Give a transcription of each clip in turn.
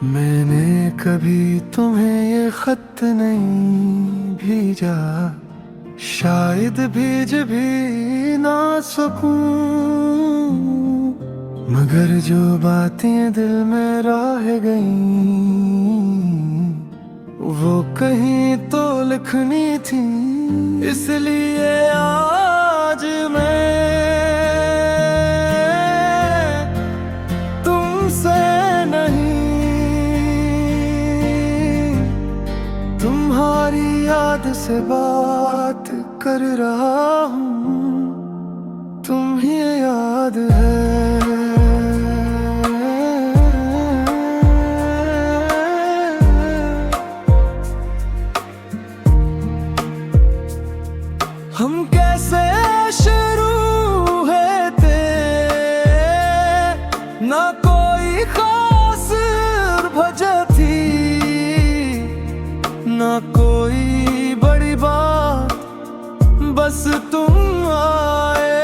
मैंने कभी तुम्हें ये खत नहीं भेजा, शायद भेज भी ना सकूं, मगर जो बातें दिल में रह गईं वो कहीं तो लिखनी थी। इसलिए आज मैं तुमसे नहीं, तुम्हारी याद से बात कर रहा हूँ। तुम्हें याद है हम कैसे शुरू हुए थे, ना कोई खास वजह थी, ना कोई बड़ी बात, बस तुम आए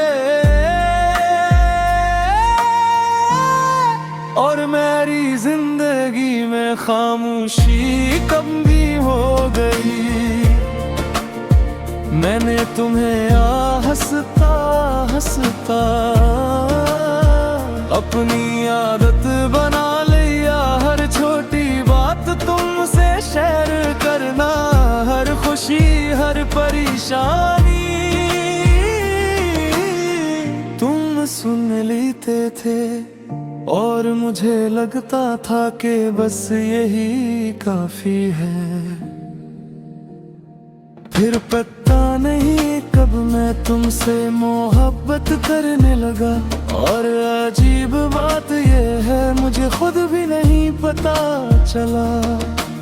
और मेरी जिंदगी में खामोशी कम भी हो गई। मैंने तुम्हें हंसता हंसता अपनी आदत बना लिया, हर छोटी बात तुमसे शेयर करना, हर खुशी हर परेशानी तुम सुन लेते थे और मुझे लगता था कि बस यही काफी है। फिर पता नहीं कब मैं तुमसे मोहब्बत करने लगा, और अजीब बात यह है मुझे खुद भी नहीं पता चला।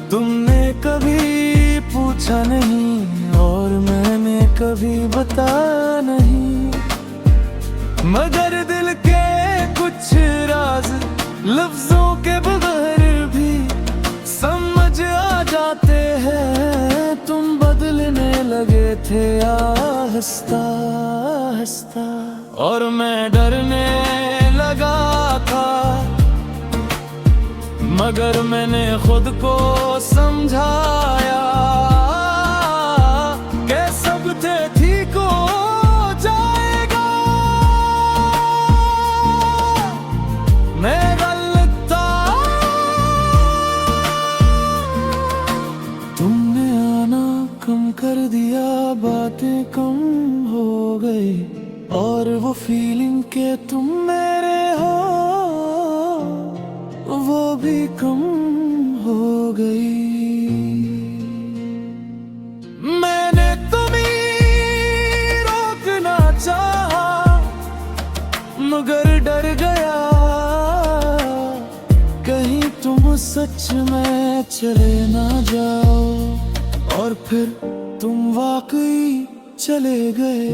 तुमने कभी पूछा नहीं और मैंने कभी बताया नहीं, मगर दिल के कुछ राज लफ्जों के बगैर भी समझ आ जाते हैं। तुम बदलने लगे थे आहिस्ता आहिस्ता और मैं डरने लगा था, मगर मैंने खुद को समझाया कि सब थे ठीक हो जाएगा। मैं गलत था, तुमने आना कम कर दिया, बातें कम हो गई और वो फीलिंग के तुम मेरे हो वो भी कम हो गई। मैंने तुम्हें रोकना चाहा मगर डर गया, कहीं तुम सच में चले ना जाओ और फिर तुम वाकई चले गए।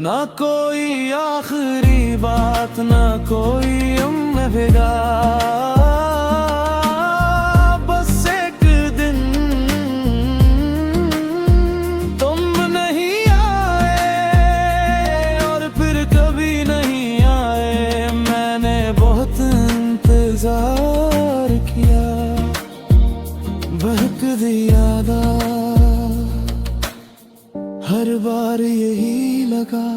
ना कोई आखिरी बात, ना कोई अलविदा, बस एक दिन तुम नहीं आए और फिर कभी नहीं आए। मैंने बहुत इंतजार किया, बहक दी यादें, हर बार यही लगा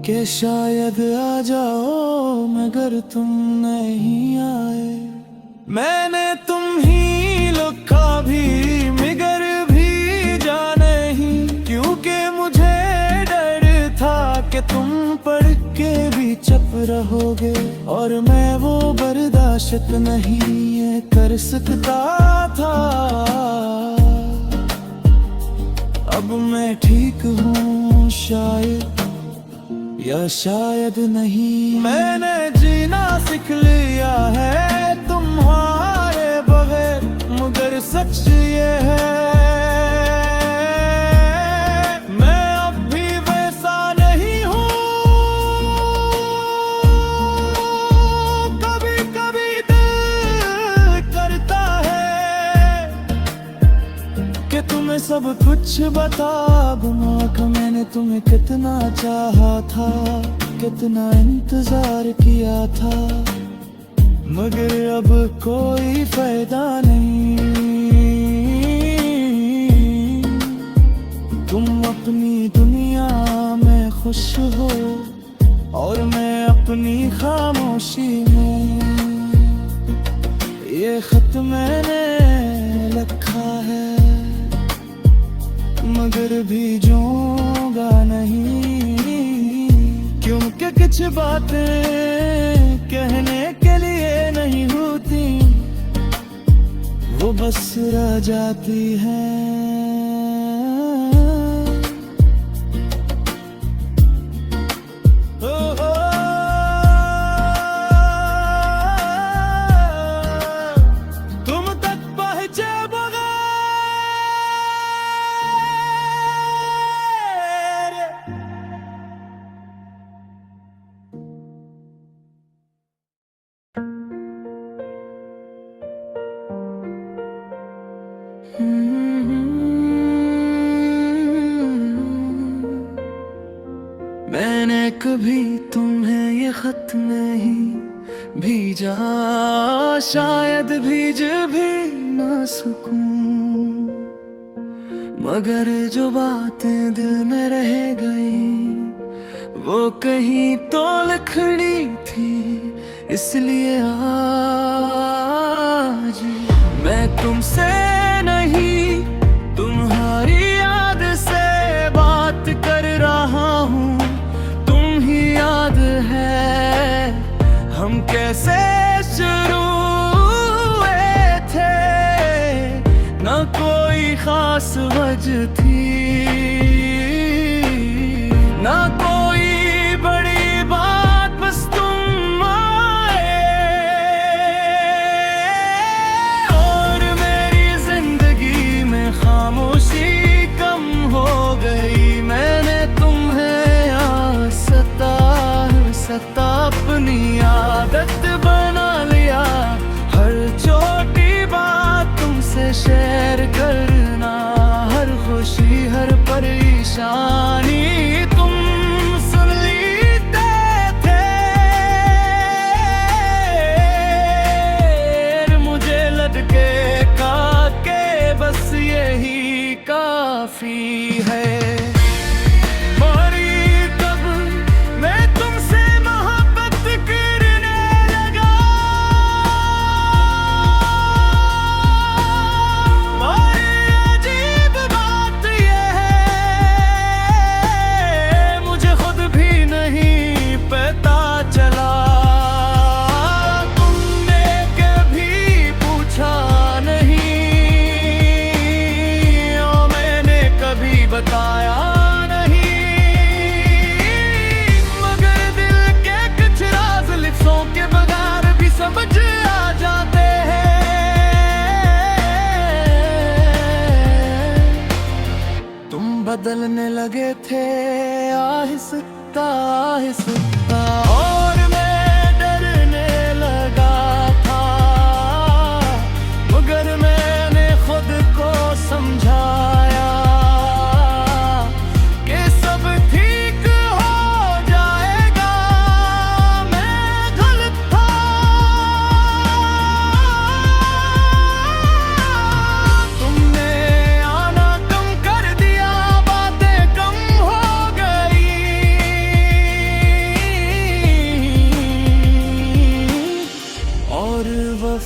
कि शायद आ जाओ मगर तुम नहीं आए। मैंने तुम ही लिखा भी मगर भी जाने ही, क्योंकि मुझे डर था कि तुम पढ़ के भी चुप रहोगे और मैं वो बर्दाश्त नहीं कर सकता था। अब मैं ठीक हूँ शायद या शायद नहीं, मैंने जीना सीख लिया है तुम्हारे बगैर, मगर सच ये है मैं अब भी वैसा नहीं हूँ। कभी कभी दिल करता है कि तुम्हें सब कुछ बता दूँ कि मैंने तुम्हें कितना चाहा था, कितना इंतजार किया था, मगर अब कोई फायदा नहीं। तुम अपनी दुनिया में खुश हो और मैं अपनी खामोशी में। ये खत मैंने लिखा है मगर भेजूंगा नहीं, क्योंकि कुछ बातें कहने के लिए नहीं होती, वो बस रह जाती हैं। तुम तक पहुंचे बगैर मैंने कभी तुम्हें ये खत नहीं भेजा, शायद भेज भी ना सकूं, मगर जो बातें दिल में रह गई वो कहीं तो लिखनी थी। इसलिए आज मैं तुमसे नहीं तुम्हारी याद से बात कर रहा हूँ। तुम ही याद है हम कैसे शुरू हुए थे, ना कोई खास वजह थी, ना कोई बड़ी बात, बस तुम आए और मेरी जिंदगी में खामोशी कम हो गई। मैंने तुम्हें यहाँ सता अपनी आदत बना लिया, हर छोटी बात तुमसे शेयर करना, हर खुशी हर परेशानी तुम सुन लेते थे। मुझे लटके का के बस यही काफी है। बताया नहीं, मगर दिल के कुछ राज लिफ्टों के बगैर भी समझ आ जाते हैं। तुम बदलने लगे थे आहिस्ता आहिस्ता और मैं डरने लगा था, मगर मैंने खुद को समझाया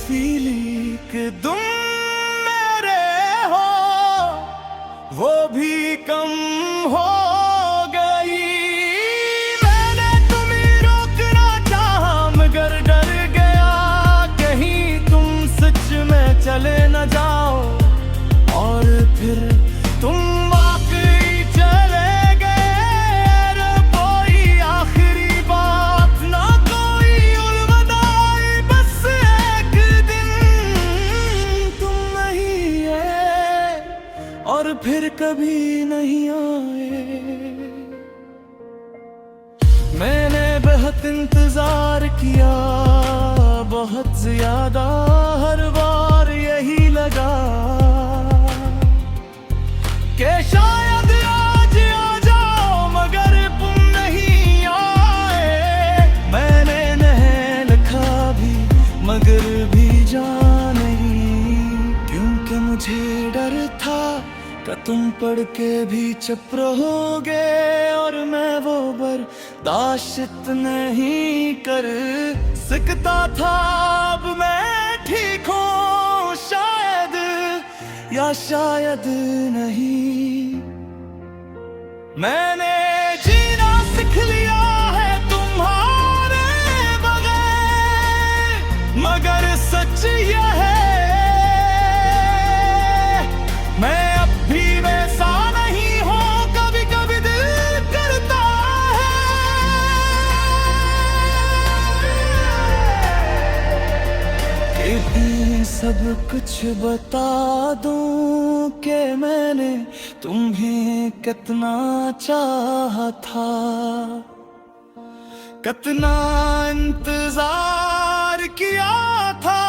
फीलिंग कि तुम मेरे हो वो भी कम हो गई। मैंने तुम्हें रोकना चाहा मगर डर गया कहीं तुम सच में चले न जाओ, और फिर तुम वाकई चले गए। कोई आखिरी बात ना कोई अलविदाई, बस और फिर कभी नहीं आए। मैंने बहुत इंतजार किया बहुत ज्यादा, हर बार यही लगा कि शायद आज आ जाओ, मगर तुम नहीं आए। मैंने नहीं लिखा भी का तुम पढ़ के भी चुप रहोगे और मैं वो बर्दाश्त नहीं कर सकता था। अब मैं ठीक हूँ शायद, या शायद नहीं। मैंने जीना सीख लिया है तुम्हारे बगैर, मगर सच यह है मैं अब भी वैसा नहीं हूँ। कभी कभी दिल करता है कि सब कुछ बता दूं कि मैंने तुम्हें कितना चाहा था, कितना इंतजार किया था,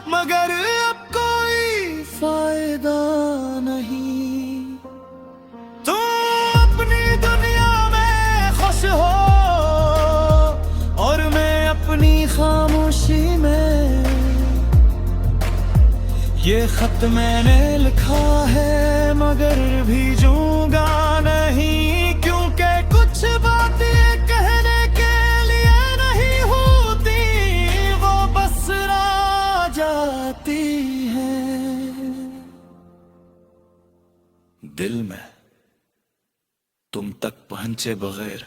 मगर अब कोई फायदा नहीं। तुम अपनी दुनिया में खुश हो और मैं अपनी खामोशी में। ये खत मैंने लिखा है मगर भेजूंगा नहीं, क्योंकि कुछ बातें कहने के लिए नहीं होती, वो बस आ जाती हैं दिल में तुम तक पहुंचे बगैर।